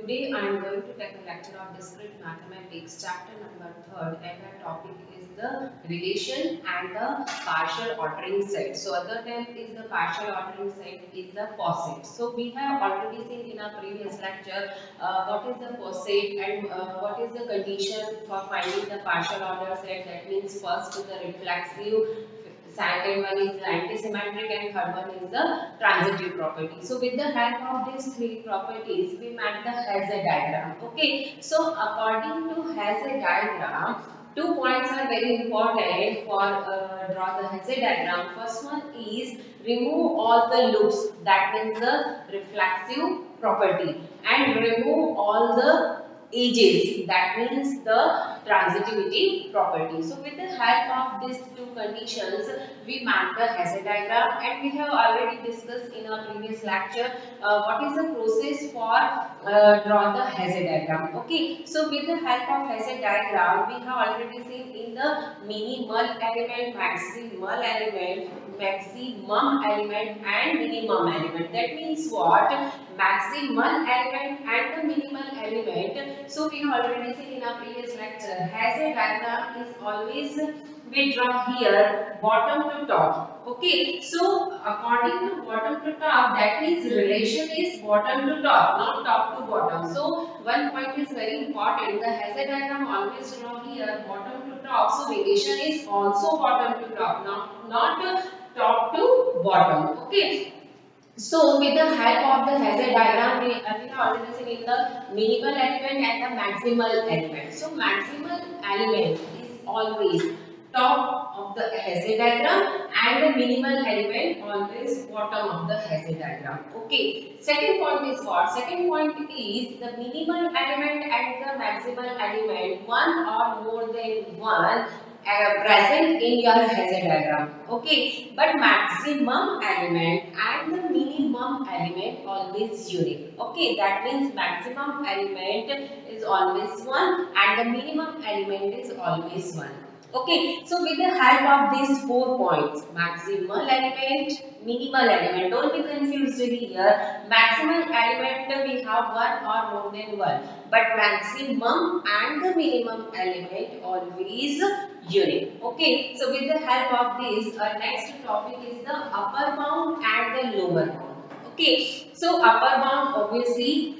Today I am going to take a lecture of discrete mathematics, chapter number 3rd, and the topic is the relation and the partial ordering set. So other term is the partial ordering set is the poset. So we have already seen in our previous lecture what is the poset and what is the condition for finding the partial order set. That means first the reflexive, second one is the antisymmetric, and third one is the transitive property. So with the help of these three properties, we made the Hazer diagram. Okay. So according to Hazer diagram, 2 points are very important for draw the Hazer diagram. First one is remove all the loops. That means the reflexive property, and remove all the edges, that means the transitivity property. So with the help of these two conditions, we map the Hazer diagram, and we have already discussed in our previous lecture what is the process for draw the Hazer diagram. Okay, so with the help of Hazer diagram, we have already seen in the minimal element, maximum element and minimum element. That means what? Maximum element and the minimal element. So we have already seen in our previous lecture, Hazer diagram is always we draw here bottom to top. Okay, so according to bottom to top, that means relation is bottom to top, not top to bottom. So one point is very important. The Hazer diagram always draw here bottom to top. So relation is also bottom to top, not top to bottom. Okay. So with the help of the Hazer diagram, we have already seen in the minimal element and the maximal element. So maximal element is always top of the Hazer diagram, and the minimal element always bottom of the Hazer diagram. Okay. Second point is what? Second point is the minimal element and the maximal element, one or more than one present in your Hazer diagram. Okay, but maximum element and the minimum element always unique. Okay, that means maximum element is always one and the minimum element is always one. Okay, so with the help of these 4 points, maximal element, minimal element, don't be confused here. Maximum element we have one or more than one, but maximum and the minimum element always unique. Okay, so with the help of this, our next topic is the upper bound and the lower bound. Okay, so upper bound obviously,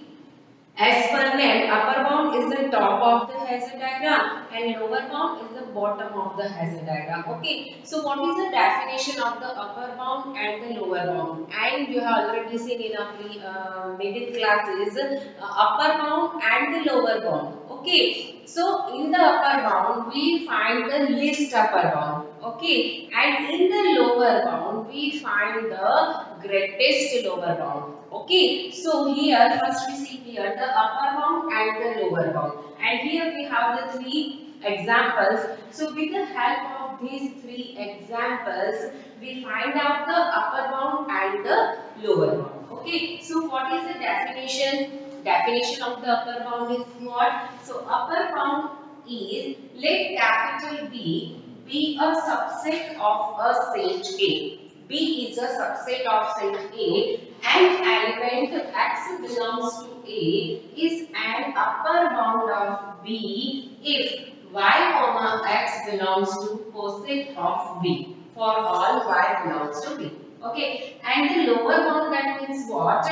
as per name, upper bound is the top of the Hazer diagram and lower bound is the bottom of the Hazer diagram. Okay, so what is the definition of the upper bound and the lower bound? And you have already seen in our middle classes upper bound and the lower bound. Okay, so in the upper bound we find the least upper bound. Okay, and in the lower bound we find the greatest lower bound. Okay, so here first we see here the upper bound and the lower bound, and here we have the three examples. So with the help of these three examples, we find out the upper bound and the lower bound. Okay, so what is the definition? Definition of the upper bound is what? So upper bound is, let capital B be a subset of a set A. B is a subset of set A, and element x belongs to A is an upper bound of B if y comma x belongs to coset of B, for all y belongs to B. Okay, and the lower bound, that means what?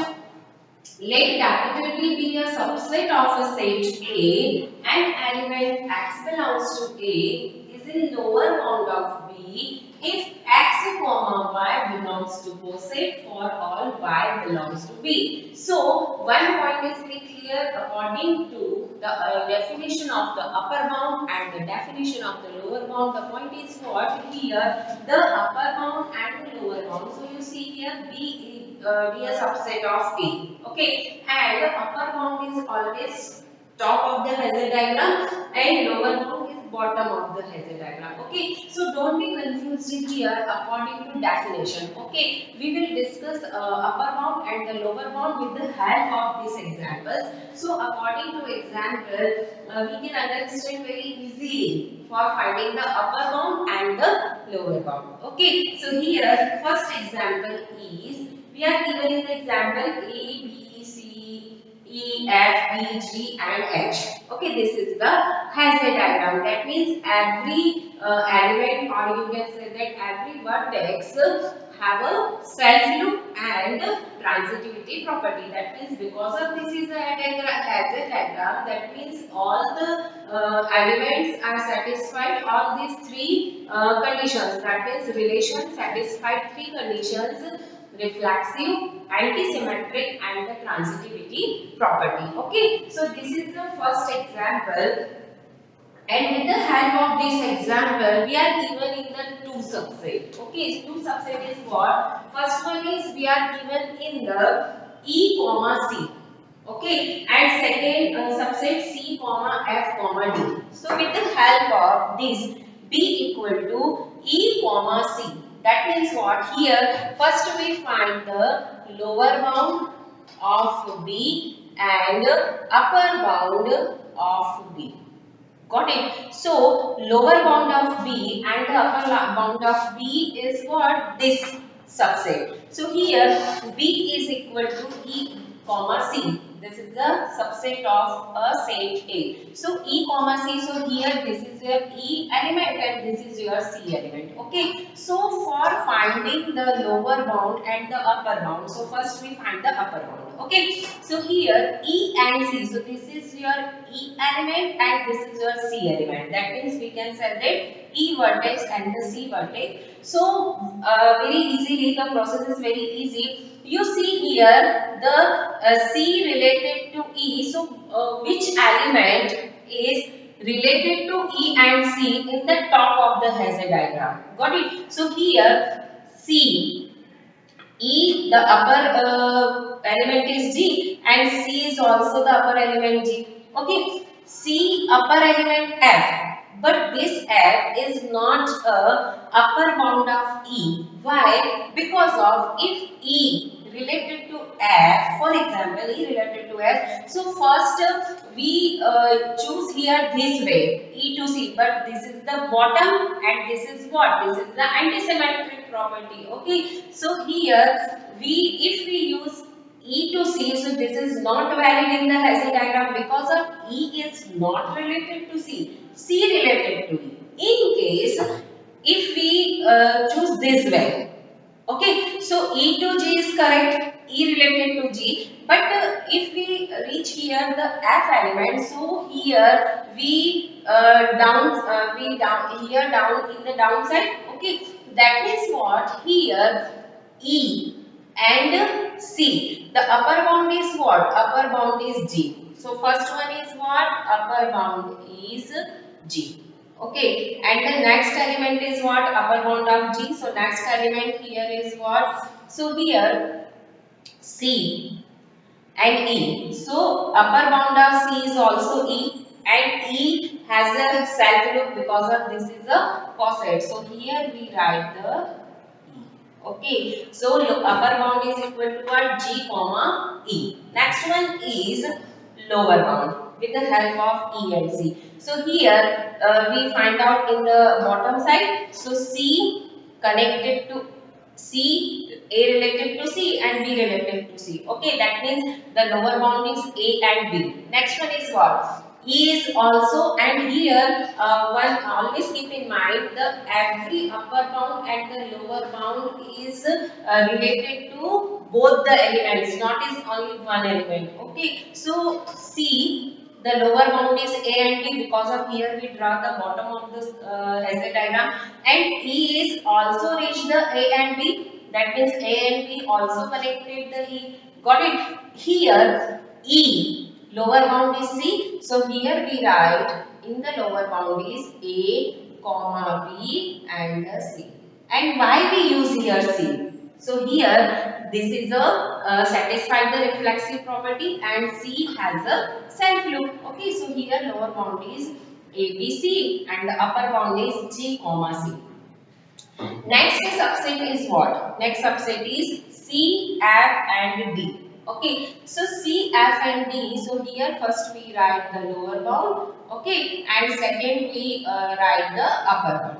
Let capital B be a subset of a set A, and element x belongs to A is in lower bound of B if x comma y belongs to coset for all y belongs to B. So one point is very clear according to the definition of the upper bound and the definition of the lower bound. The point is what? Here the upper bound and the lower bound. So you see here B is be a subset of A. Okay, and the upper bound is always top of the Hazer diagram and lower bound is bottom of the Hazer diagram. Okay, so don't be confused here according to definition. Okay, we will discuss upper bound and the lower bound with the help of these examples. So according to example, we can understand very easily for finding the upper bound and the lower bound. Okay, so here first example is, we are given in the example A, B, C, E, F, F, E, G and H. Okay, this is the Hasse diagram. That means every element, or you can say that every vertex have a self loop and transitivity property. That means because of this is a Hasse diagram, that means all the elements are satisfied all these three conditions. That means relation satisfied three conditions: reflexive, antisymmetric and the transitivity property. Okay, so this is the first example, and with the help of this example we are given in the two subset. Okay, two subset is what? First one is we are given in the E comma C. Okay, and second subset C comma F comma D. So with the help of this B equal to E comma C, that means what? Here first we find the lower bound of B and upper bound of B. Got it? So lower bound of B and the upper bound of B is what? This subset. So here B is equal to E comma C. This is the subset of a set A. So E comma C. So here this is your E element and this is your C element. Okay. So for finding the lower bound and the upper bound, so first we find the upper bound. Okay. So here E and C. So this is your E element and this is your C element. That means we can say that E vertex and the C vertex. So very easily, the process is very easy. You see here the C related to E. So which element is related to E and C in the top of the Hasse diagram? Got it? So here C, E, the upper element is G and C is also the upper element G. Okay, C upper element F, but this F is not a upper bound of E. Why? Because of if E related to F, for example, E related to F. So first we choose here this way, E to C, but this is the bottom and this is what? This is the antisymmetric property. Okay, so here if we use E to C, so this is not valid in the Hasse diagram because of E is not related to C, C related to E. In case if we choose this way, okay, so E to G is correct, E related to G, but if we reach here the F element, so here we down in the downside, okay, that means what? Here E and C, the upper bound is what? Upper bound is G. So first one is what? Upper bound is G. Okay, and the next element is what? Upper bound of G. So next element here is what? So here C and E. So upper bound of C is also E, and E has a self loop because of this is a coset. So here we write the E. Okay, so upper bound is equal to what? G comma E. Next one is lower bound with the help of E and C. So here we find out in the bottom side. So C connected to C, A related to C and B related to C. Okay, that means the lower bound is A and B. Next one is what? E is also, and here one always keep in mind the every upper bound and the lower bound is related to both the elements, not is only one element. Okay, so C, the lower bound is A and B because of here we draw the bottom of this Hasse diagram, and E is also reach the A and B. That means A and B also connected the E. Got it? Here E lower bound is C. So here we write in the lower bound is A, comma B and C. And why we use here C? So here this is a satisfy the reflexive property and C has a self loop. Okay, so here lower bound is ABC and the upper bound is G comma C. Next subset is what? Next subset is C, F and D. Okay, so C, F and D. So here first we write the lower bound. Okay, and second we write the upper bound.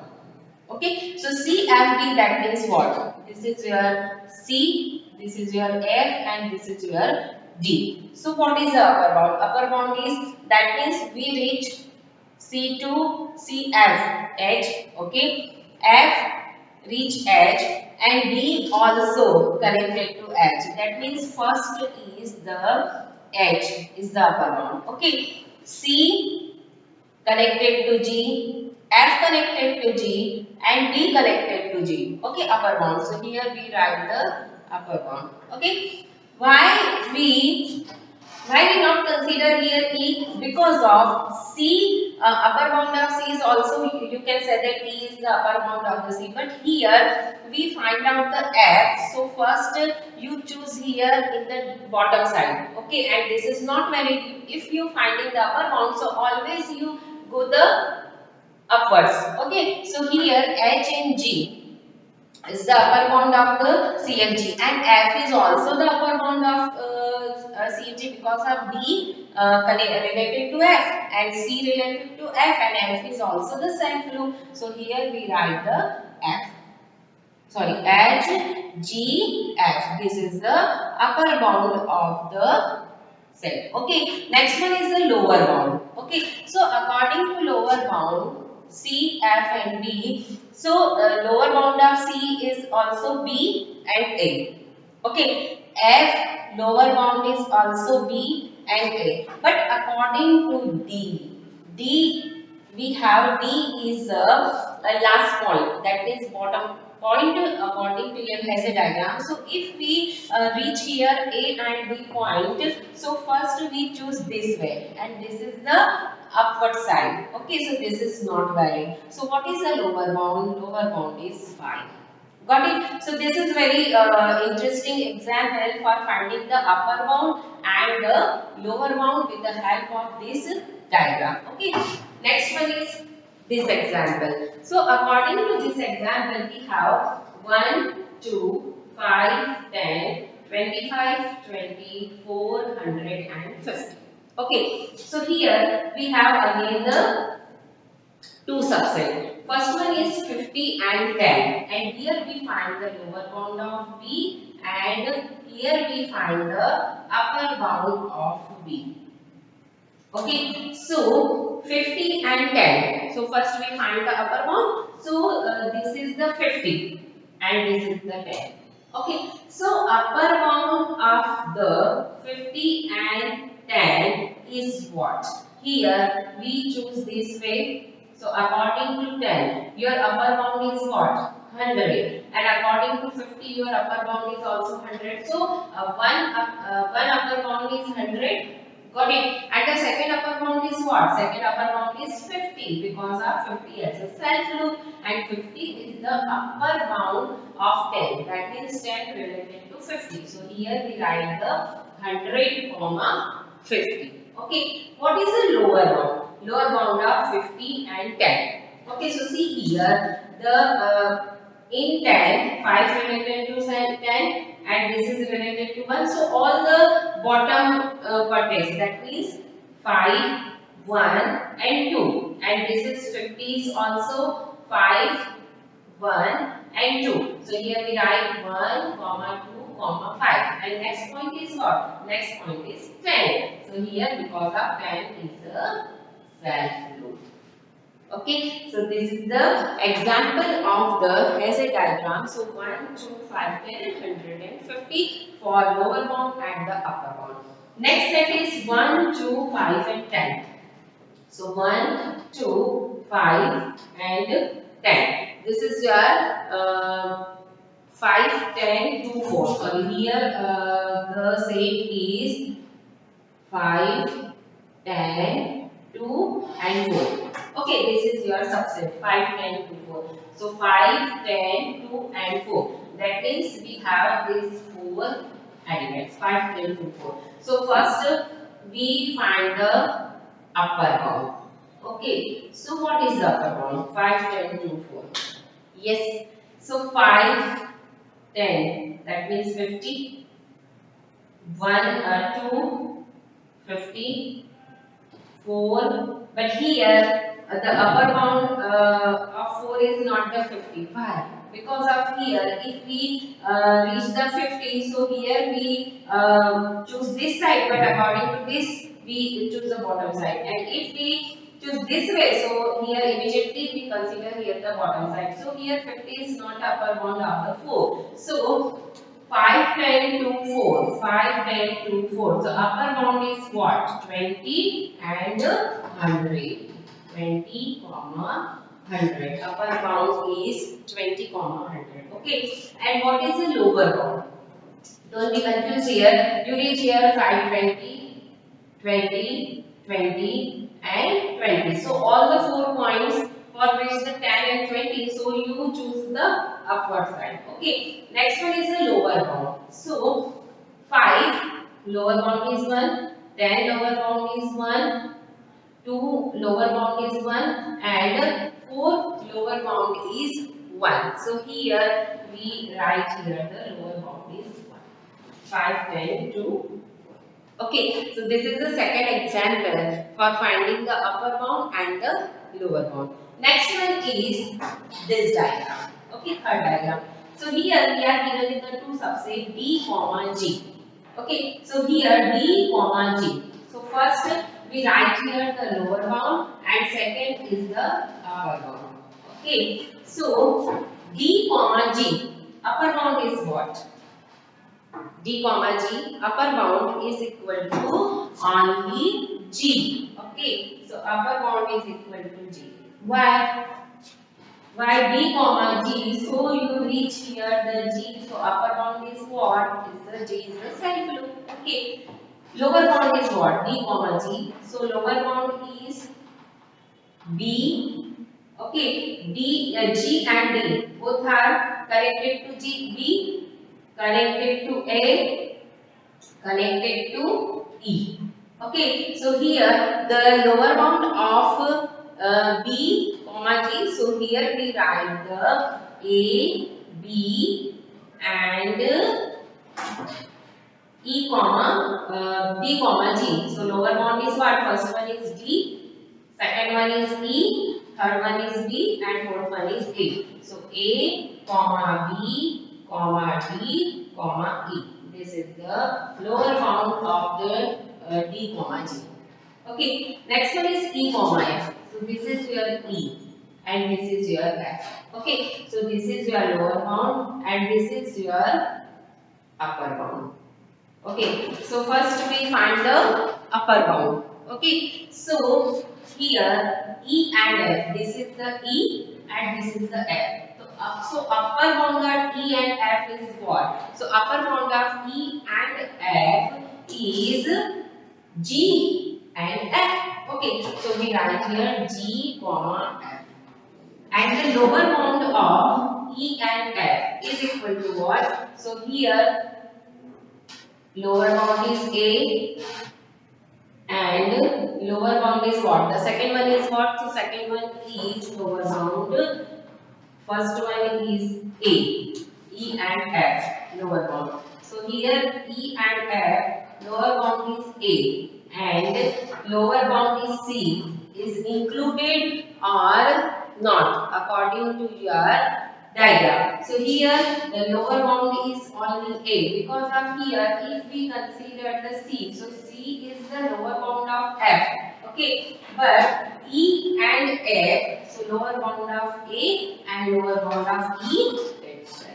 Okay, so C, F, D, that means what? This is your C, this is your F and this is your D. So what is the upper bound? Upper bound is, that means we reach C to CF edge, okay? F reach edge and D also connected to edge. That means first is the edge is the upper bound, okay? C connected to G, F connected to G and D connected to G, okay? Upper bound. So here we write the upper bound, okay? Why we not consider here E? Because of C, upper bound of C is also, you can say that E is the upper bound of the C. But here we find out the F. So first you choose here in the bottom side. Okay, and this is not very, if you finding the upper bound, so always you go the upwards. Okay, so here H and G is the upper bound of the CFG and F is also the upper bound of CFG because of D related to F and C related to F and F is also the self loop. So here we write the F. Sorry, H, G, F. This is the upper bound of the set. Okay, next one is the lower bound. Okay, so according to lower bound C, F and B, so lower bound of C is also B and A. Okay, F lower bound is also B and A. But according to D we have D is a last point, that means bottom point according to your Hesse diagram. So if we reach here A and B point, so first we choose this way and this is the upward side. Okay, so this is not valid. So what is the lower bound? Lower bound is 5. Got it? So this is very interesting example for finding the upper bound and the lower bound with the help of this diagram. Okay. Next one is this example. So according to this example, we have 1, 2, 5, 10, 25, 20, 400 and 50. Okay. So here we have again the two subset. First one is 50 and 10 and here we find the lower bound of B and here we find the upper bound of B. Okay, so 50 and 10. So first we find the upper bound. So this is the 50 and this is the 10. Okay, so upper bound of the 50 and 10 is what? Here we choose this way. So according to 10, your upper bound is what? 100 and according to 50 your upper bound is also 100. So one upper bound is 100. Got it? And the second upper bound is what? Second upper bound is 50 because of 50 as a self loop and 50 is the upper bound of 10. That means 10 related to 50. So here we write the 100 comma 50. Okay. What is the lower bound? Lower bound of 50 and 10. Okay. So see here the in 10 5 related to 10 and this is related to 1. So all the bottom vertex, that means 5, 1 and 2 and this is 50 is also 5, 1 and 2. So here we write 1, comma 2, comma 5 and next point is what? Next point is 10. So here because of 10 is a self loop. Okay, so this is the example of the Hesse diagram. So 1, 2, 5, 10, 150 for lower bound and the upper bound. Next set is 1, 2, 5 and 10. So 1, 2, 5 and 10. This is your 5, 10, 2, 4. So here the set is 5, 10, 2 and 4. Okay, this is your subset 5, 10, 2, 4. So 5, 10, 2 and 4. That means we have these 4 elements 5, 10, 2, 4. So first we find the upper bound. Okay, so what is the upper bound? 5, 10, 2, 4. Yes, so 5, 10, that means 50. 1, 2, 50, 4, but here the upper bound of 4 is not the 50. Why? because of here if we reach the 50, so here we choose this side, but according to this we choose the bottom side, and if we choose this way, so here immediately we consider here the bottom side. So here 50 is not upper bound of the 4. So 5, 10 to 4. 5, 10 to 4. So upper bound is what? 20 and 100. 20, comma 100. Upper bound is 20, comma 100. Okay. And what is the lower bound? Don't be confused here. You reach here 5, 20, 20, 20 and 20. So all the 4 points for which the 10 and 20. So you choose the upward side. Okay. Next one is the lower bound. So 5 lower bound is 1, 10 lower bound is 1, 2 lower bound is 1 and 4 lower bound is 1. So here we write here the lower bound is 1. 5, 10 to okay, so this is the second example for finding the upper bound and the lower bound. Next one is this diagram. Okay, third diagram. So here we are given with the two subset D, comma G. Okay, so here D, comma G. So first we write here the lower bound and second is the upper bound. Okay, so D, comma G. Upper bound is what? D comma G, upper bound is equal to only G. Okay, so upper bound is equal to G. Why? Why D comma G? So you reach here the G. So upper bound is what? Is the G is the self loop. Okay. Lower bound is what? D comma G. So lower bound is B. Okay. G and D both are connected to G. B connected to A, connected to E. Okay, so here the lower bound of B, comma G. So here we write the A, B, and E, comma B, comma G. So lower bound is what? First one is D, second one is E, third one is B, and fourth one is A. So A, comma B, comma D, comma E. This is the lower bound of the D, comma G. Okay, next one is E, comma F. So this is your E and this is your F. Okay, so this is your lower bound and this is your upper bound. Okay, so first we find the upper bound. Okay, so here E and F. This is the E and this is the F. So upper bound of E and F is what? So upper bound of E and F is G and F. Okay, so we write here G, comma F. And the lower bound of E and F is equal to what? So here lower bound is A and lower bound is what? The second one is what? So second one is lower bound. First one is A, E and F, lower bound. So here E and F, lower bound is A and lower bound is C. Is included or not according to your diagram. So here the lower bound is only A because of here if we consider the C, so C is the lower bound of F. Okay, but E and F, so lower bound of A and lower bound of E itself.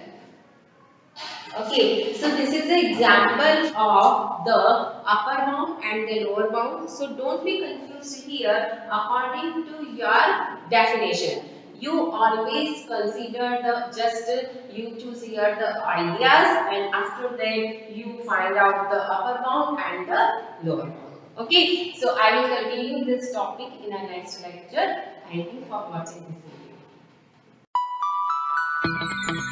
Okay, so this is the example of the upper bound and the lower bound. So don't be confused here according to your definition. You always consider the you choose here the ideas and after that you find out the upper bound and the lower bound. Okay, so I will continue this topic in our next lecture. Thank you for watching this video.